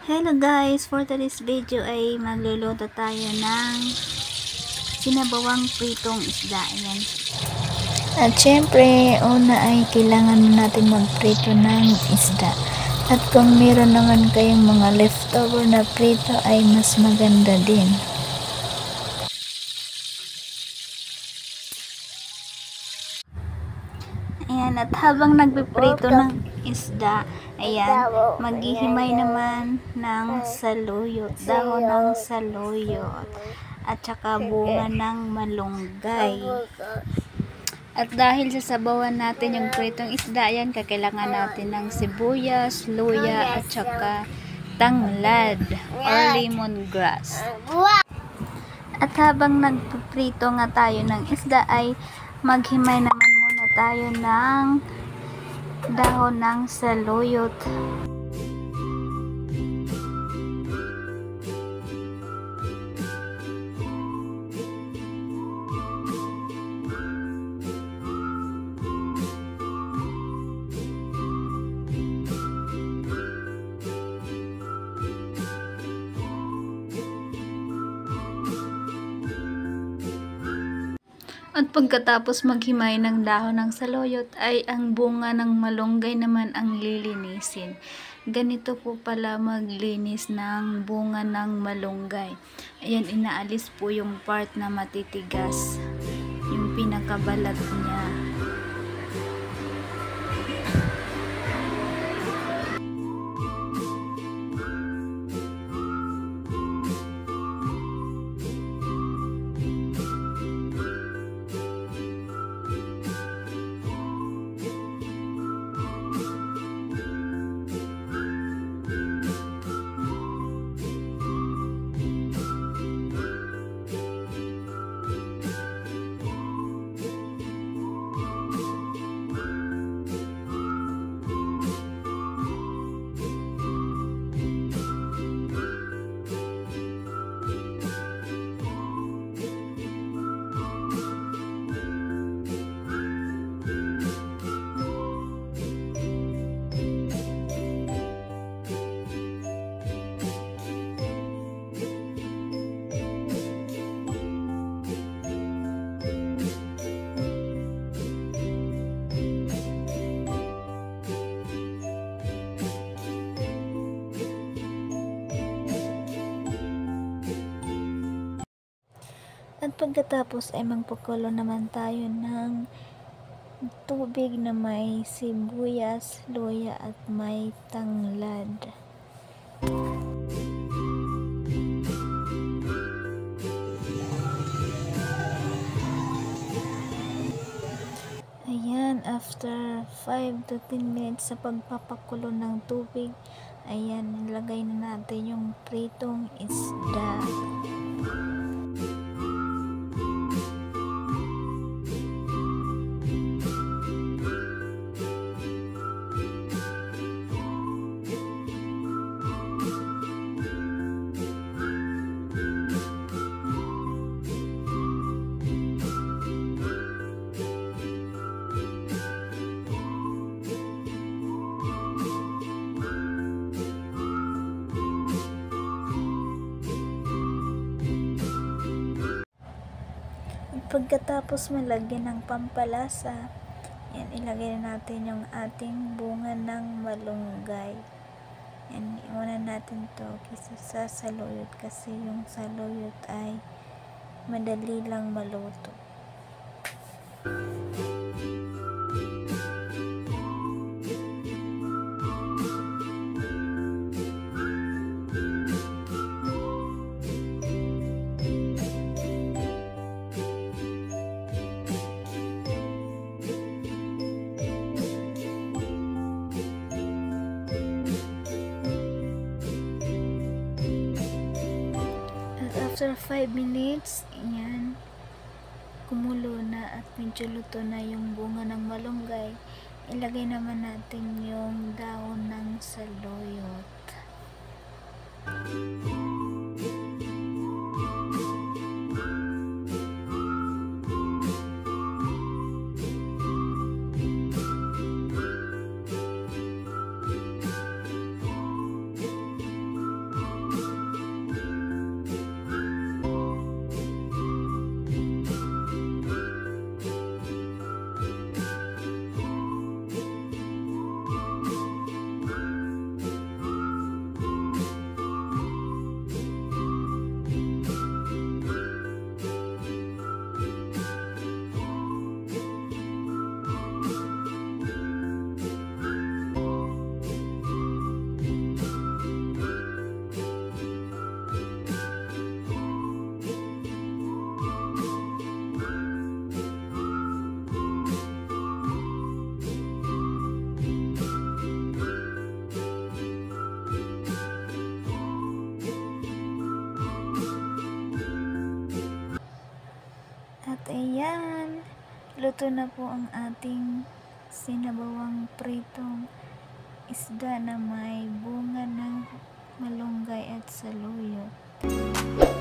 Hello guys, for today's video ay magluluto tayo ng sinabawang pritong isda. Ayan. At syempre, una ay kailangan natin magprito ng isda. At kung meron naman kayong mga leftover na prito ay mas maganda din. Ayan, at habang nagpiprito ng isda, ayan, maghihimay naman ng saluyot, dahon ng saluyot, at saka bunga ng malunggay. At dahil sasabawan natin yung pritong isda, ayan, kakailangan natin ng sibuyas, luya, at saka tanglad or lemongrass. At habang nagpiprito nga tayo ng isda ay maghimay naman muna tayo ng dahon ng saluyot. At pagkatapos maghimay ng dahon ng saluyot ay ang bunga ng malunggay naman ang lilinisin. Ganito po pala maglinis ng bunga ng malunggay. Ayan, inaalis po yung part na matitigas, yung pinakabalat niya. At pagkatapos ay magpakulo naman tayo ng tubig na may sibuyas, luya at may tanglad. Ayan, after 5 to 10 minutes sa pagpapakulo ng tubig, ayan, nilagay na natin yung pritong isda. Pagkatapos malagyan ng pampalasa, yan, ilagay na natin yung ating bunga ng malunggay. Yan, iwanan natin to kaysa sa saluyot kasi yung saluyot ay madali lang maluto. After 5 minutes, yan, kumulo na at medyo luto na yung bunga ng malunggay. Ilagay naman natin yung dahon ng saluyot. Ito na po ang ating sinabawang pritong isda na may bunga ng malunggay at saluyot.